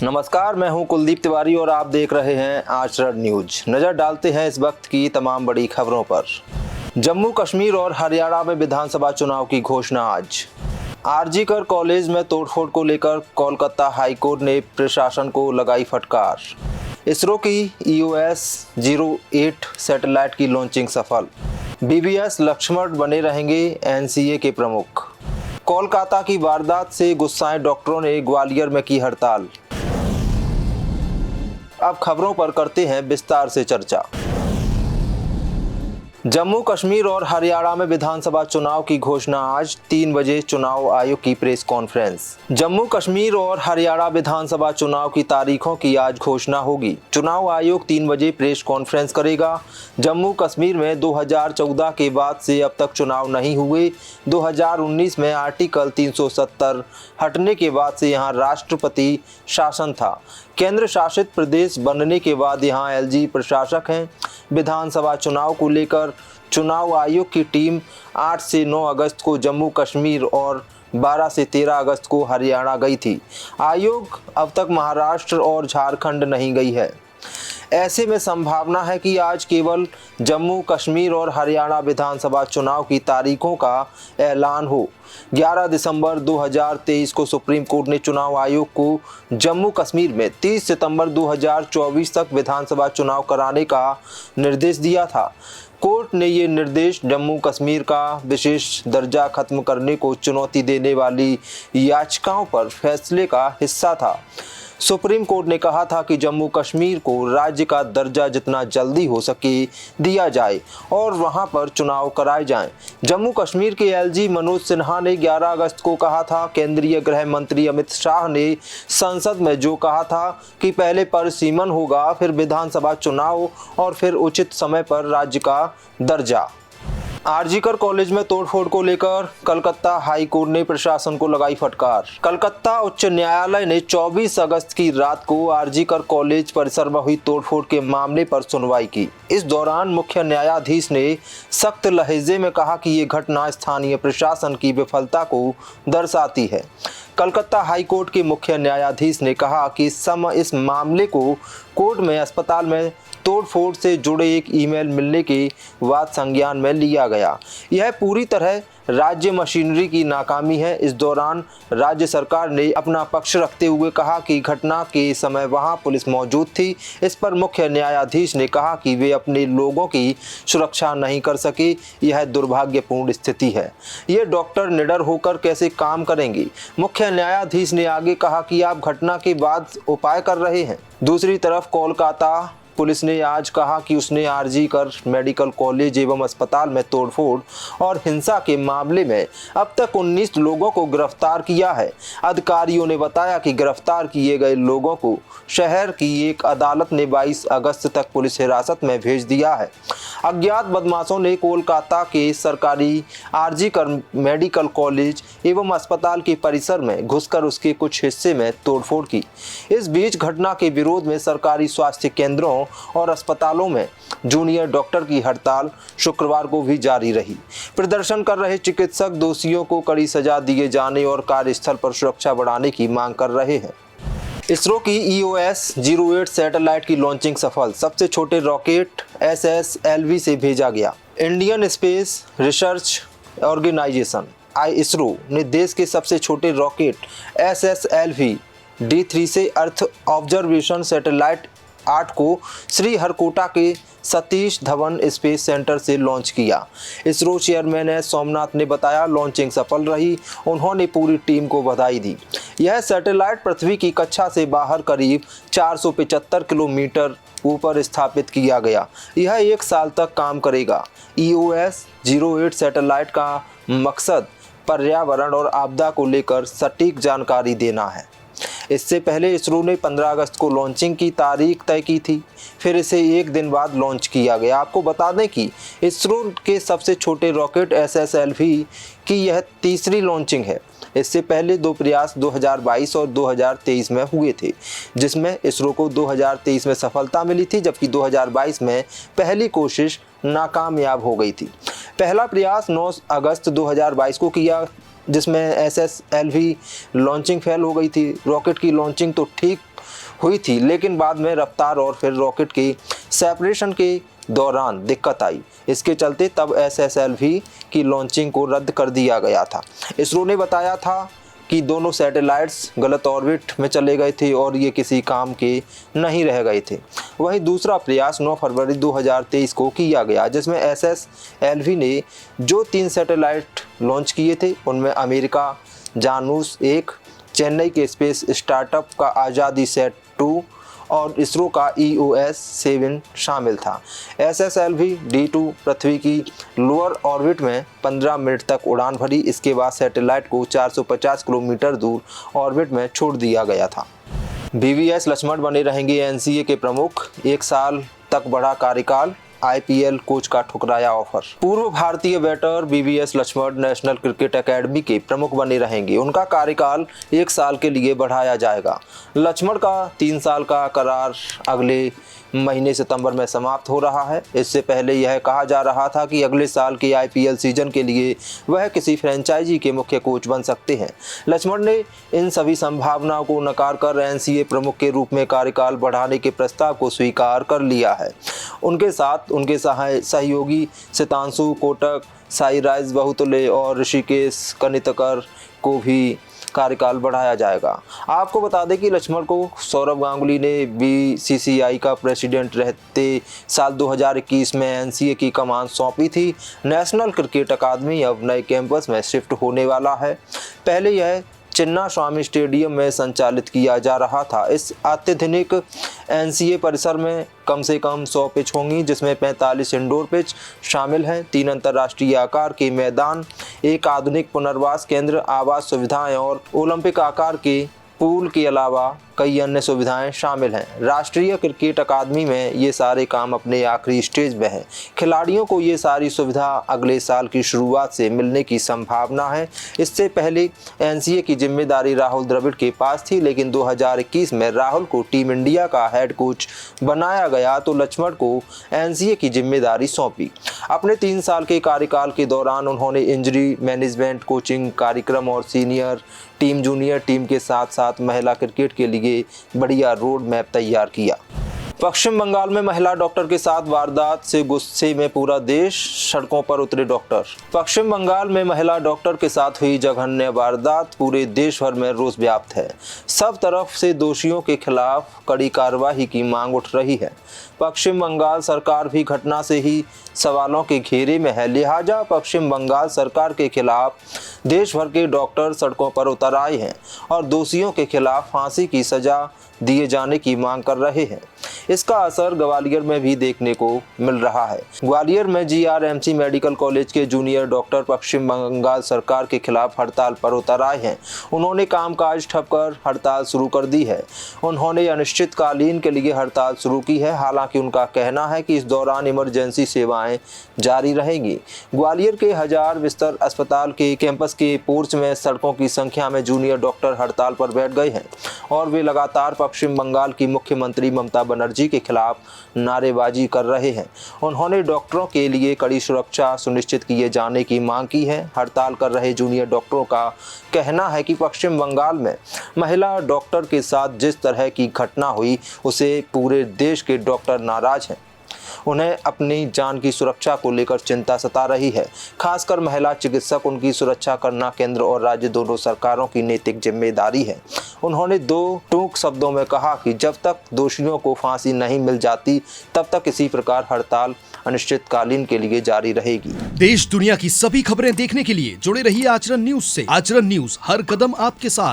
नमस्कार, मैं हूं कुलदीप तिवारी और आप देख रहे हैं आचरण न्यूज। नजर डालते हैं इस वक्त की तमाम बड़ी खबरों पर। जम्मू कश्मीर और हरियाणा में विधानसभा चुनाव की घोषणा आज। आरजीकर कॉलेज में तोड़फोड़ को लेकर कोलकाता हाईकोर्ट ने प्रशासन को लगाई फटकार। इसरो की EOS 08 सैटेलाइट की लॉन्चिंग सफल। BVS लक्ष्मण बने रहेंगे NCA के प्रमुख। कोलकाता की वारदात से गुस्साए डॉक्टरों ने ग्वालियर में की हड़ताल। अब खबरों पर करते हैं विस्तार से चर्चा। जम्मू कश्मीर और हरियाणा में विधानसभा चुनाव की घोषणा आज 3 बजे चुनाव आयोग की प्रेस कॉन्फ्रेंस। जम्मू कश्मीर और हरियाणा विधानसभा चुनाव की तारीखों की आज घोषणा होगी। चुनाव आयोग 3 बजे प्रेस कॉन्फ्रेंस करेगा। जम्मू कश्मीर में 2014 के बाद से अब तक चुनाव नहीं हुए। 2019 में आर्टिकल 370 हटने के बाद से यहां राष्ट्रपति शासन था। केंद्र शासित प्रदेश बनने के बाद यहां LG प्रशासक हैं। विधानसभा चुनाव को लेकर चुनाव आयोग की टीम 8 से 9 अगस्त को जम्मू कश्मीर और 12 से 13 अगस्त को हरियाणा गई थी। आयोग अब तक महाराष्ट्र और झारखंड नहीं गई है। ऐसे में संभावना है कि आज केवल जम्मू कश्मीर और हरियाणा विधानसभा चुनाव की तारीखों का ऐलान हो। 11 दिसंबर 2023 को सुप्रीम कोर्ट ने चुनाव आयोग को जम्मू कश्मीर में 30 सितंबर 2024 तक विधानसभा चुनाव कराने का निर्देश दिया था। कोर्ट ने ये निर्देश जम्मू कश्मीर का विशेष दर्जा खत्म करने को चुनौती देने वाली याचिकाओं पर फैसले का हिस्सा था। सुप्रीम कोर्ट ने कहा था कि जम्मू कश्मीर को राज्य का दर्जा जितना जल्दी हो सके दिया जाए और वहां पर चुनाव कराए जाएं। जम्मू कश्मीर के LG मनोज सिन्हा ने 11 अगस्त को कहा था। केंद्रीय गृह मंत्री अमित शाह ने संसद में जो कहा था कि पहले परिसीमन होगा, फिर विधानसभा चुनाव और फिर उचित समय पर राज्य का दर्जा। आरजीकर कॉलेज में तोड़फोड़ को लेकर कलकत्ता हाई कोर्ट ने प्रशासन को लगाई फटकार। कलकत्ता उच्च न्यायालय ने 24 अगस्त की रात को आरजीकर कॉलेज परिसर में हुई तोड़फोड़ के मामले पर सुनवाई की। इस दौरान मुख्य न्यायाधीश ने सख्त लहजे में कहा कि ये घटना स्थानीय प्रशासन की विफलता को दर्शाती है। कलकत्ता हाई कोर्ट के मुख्य न्यायाधीश ने कहा कि इस मामले को कोर्ट में अस्पताल में तोड़फोड़ से जुड़े एक ईमेल मिलने के बाद संज्ञान में लिया गया। यह पूरी तरह राज्य मशीनरी की नाकामी है। इस दौरान राज्य सरकार ने अपना पक्ष रखते हुए कहा कि घटना के समय वहां पुलिस मौजूद थी। इस पर मुख्य न्यायाधीश ने कहा कि वे अपने लोगों की सुरक्षा नहीं कर सके। यह दुर्भाग्यपूर्ण स्थिति है। ये डॉक्टर निडर होकर कैसे काम करेंगे? मुख्य न्यायाधीश ने आगे कहा कि आप घटना के बाद उपाय कर रहे हैं। दूसरी तरफ कोलकाता पुलिस ने आज कहा कि उसने आरजीकर मेडिकल कॉलेज एवं अस्पताल में तोड़फोड़ और हिंसा के मामले में अब तक 19 लोगों को गिरफ्तार किया है। अधिकारियों ने बताया कि गिरफ्तार किए गए लोगों को शहर की एक अदालत ने 22 अगस्त तक पुलिस हिरासत में भेज दिया है। अज्ञात बदमाशों ने कोलकाता के सरकारी आरजीकर मेडिकल कॉलेज एवं अस्पताल के परिसर में घुसकर उसके कुछ हिस्से में तोड़फोड़ की। इस बीच घटना के विरोध में सरकारी स्वास्थ्य केंद्रों और अस्पतालों में जूनियर डॉक्टर की हड़ताल शुक्रवार को भी जारी रही। प्रदर्शन कर रहे चिकित्सक दोषियों को कड़ी सजा दिए जाने और कार्यस्थल पर सुरक्षा बढ़ाने की मांग कर रहे हैं। इसरो की EOS 08 सैटेलाइट की लॉन्चिंग सफल। सबसे छोटे रॉकेट SSLV से भेजा गया। Indian space research organisation ISRO ने देश के सबसे छोटे रॉकेट SSLV D3 से अर्थ ऑब्जर्वेशन सैटेलाइट 8 को श्रीहरिकोटा के सतीश धवन स्पेस सेंटर से लॉन्च किया। इसरो चेयरमैन S सोमनाथ ने बताया, लॉन्चिंग सफल रही। उन्होंने पूरी टीम को बधाई दी। यह सैटेलाइट पृथ्वी की कक्षा से बाहर करीब 475 किलोमीटर ऊपर स्थापित किया गया। यह 1 साल तक काम करेगा। EOS 08 सैटेलाइट का मकसद पर्यावरण और आपदा को लेकर सटीक जानकारी देना है। इससे पहले इसरो ने 15 अगस्त को लॉन्चिंग की तारीख तय की थी, फिर इसे एक दिन बाद लॉन्च किया गया। आपको बता दें कि इसरो के सबसे छोटे रॉकेट SSLV की यह तीसरी लॉन्चिंग है। इससे पहले 2 प्रयास 2022 और 2023 में हुए थे, जिसमें इसरो को 2023 में सफलता मिली थी, जबकि 2022 में पहली कोशिश नाकामयाब हो गई थी। पहला प्रयास 9 अगस्त 2022 को किया, जिसमें SSLV लॉन्चिंग फेल हो गई थी। रॉकेट की लॉन्चिंग तो ठीक हुई थी, लेकिन बाद में रफ्तार और फिर रॉकेट के सेपरेशन के दौरान दिक्कत आई। इसके चलते तब SSLV की लॉन्चिंग को रद्द कर दिया गया था। इसरो ने बताया था कि दोनों सैटेलाइट्स गलत ऑर्बिट में चले गए थे और ये किसी काम के नहीं रह गए थे। वहीं दूसरा प्रयास 9 फरवरी 2023 को किया गया, जिसमें SSLV ने जो 3 सैटेलाइट लॉन्च किए थे उनमें अमेरिका जानूस 1, चेन्नई के स्पेस स्टार्टअप का आज़ादी सेट 2 और इसरो का EOS 7 शामिल था। SSLV D2 पृथ्वी की लोअर ऑर्बिट में 15 मिनट तक उड़ान भरी। इसके बाद सैटेलाइट को 450 किलोमीटर दूर ऑर्बिट में छोड़ दिया गया था। VVS लक्ष्मण बने रहेंगे NCA के प्रमुख, 1 साल तक बढ़ा कार्यकाल, IPL कोच का ठुकराया ऑफर। पूर्व भारतीय batter VVS Laxman national cricket academy के प्रमुख बने रहेंगे। उनका कार्यकाल 1 साल के लिए बढ़ाया जाएगा। लक्ष्मण का 3 साल का करार अगले महीने सितंबर में समाप्त हो रहा है। इससे पहले यह कहा जा रहा था कि अगले साल के IPL सीजन के लिए वह किसी फ्रेंचाइजी के मुख्य कोच बन सकते हैं। लक्ष्मण ने इन सभी संभावनाओं को नकार कर NCA प्रमुख के रूप में कार्यकाल बढ़ाने के प्रस्ताव को स्वीकार कर लिया है। उनके साथ उनके सहयोगी सितांशु कोटक, साईराज बहुतले और ऋषिकेश कनितकर को भी कार्यकाल बढ़ाया जाएगा। आपको बता दें कि लक्ष्मण को सौरव गांगुली ने BCCI का प्रेसिडेंट रहते साल 2021 में NCA की कमान सौंपी थी। नेशनल क्रिकेट अकादमी अब नए कैंपस में शिफ्ट होने वाला है। पहले यह चिन्ना स्वामी स्टेडियम में संचालित किया जा रहा था। इस अत्याधुनिक NCA परिसर में कम से कम 100 पिच होंगी, जिसमें 45 इंडोर पिच शामिल हैं, 3 अंतर्राष्ट्रीय आकार के मैदान, एक आधुनिक पुनर्वास केंद्र, आवास सुविधाएं और ओलंपिक आकार के पूल के अलावा कई अन्य सुविधाएं शामिल हैं। राष्ट्रीय क्रिकेट अकादमी में ये सारे काम अपने आखिरी स्टेज में हैं। खिलाड़ियों को ये सारी सुविधा अगले साल की शुरुआत से मिलने की संभावना है। इससे पहले NCA की जिम्मेदारी राहुल द्रविड़ के पास थी, लेकिन 2021 में राहुल को टीम इंडिया का हेड कोच बनाया गया तो लक्ष्मण को NCA की जिम्मेदारी सौंपी। अपने 3 साल के कार्यकाल के दौरान उन्होंने इंजरी मैनेजमेंट, कोचिंग कार्यक्रम और सीनियर टीम, जूनियर टीम के साथ साथ महिला क्रिकेट के लिए बढ़िया रोड मैप तैयार किया। पश्चिम बंगाल में महिला डॉक्टर के साथ वारदात से गुस्से में पूरा देश, सड़कों पर उतरे डॉक्टर। पश्चिम बंगाल में महिला डॉक्टर के साथ हुई जघन्य वारदात पूरे देश भर में रोष व्याप्त है। सब तरफ से दोषियों के खिलाफ कड़ी कार्रवाई की मांग उठ रही है। पश्चिम बंगाल सरकार भी घटना से ही सवालों के घेरे में है, लिहाजा पश्चिम बंगाल सरकार के खिलाफ देश भर के डॉक्टर सड़कों पर उतर आए हैं और दोषियों के खिलाफ फांसी की सजा दिए जाने की मांग कर रहे हैं। इसका असर ग्वालियर में भी देखने को मिल रहा है। ग्वालियर में GRMC मेडिकल कॉलेज के जूनियर डॉक्टर पश्चिम बंगाल सरकार के खिलाफ हड़ताल पर उतर आए हैं। उन्होंने कामकाज ठप कर हड़ताल शुरू कर दी है। उन्होंने अनिश्चितकालीन के लिए हड़ताल शुरू की है। हालांकि उनका कहना है कि इस दौरान इमरजेंसी सेवाएं जारी रहेंगी। ग्वालियर के 1000 बिस्तर अस्पताल के कैंपस के पोर्च में सड़कों की संख्या में जूनियर डॉक्टर हड़ताल पर बैठ गए हैं और वे लगातार पश्चिम बंगाल की मुख्यमंत्री ममता बनर्जी के खिलाफ नारेबाजी कर रहे हैं। उन्होंने डॉक्टरों के लिए कड़ी सुरक्षा सुनिश्चित किए जाने की मांग की है। हड़ताल कर रहे जूनियर डॉक्टरों का कहना है कि पश्चिम बंगाल में महिला डॉक्टर के साथ जिस तरह की घटना हुई उसे पूरे देश के डॉक्टर नाराज हैं। उन्हें अपनी जान की सुरक्षा को लेकर चिंता सता रही है। खासकर महिला चिकित्सक, उनकी सुरक्षा करना केंद्र और राज्य दोनों सरकारों की नैतिक जिम्मेदारी है। उन्होंने 2 टूक शब्दों में कहा कि जब तक दोषियों को फांसी नहीं मिल जाती तब तक इसी प्रकार हड़ताल अनिश्चितकालीन के लिए जारी रहेगी। देश दुनिया की सभी खबरें देखने के लिए जुड़े रहिए आचरण न्यूज से। आचरण न्यूज, हर कदम आपके साथ।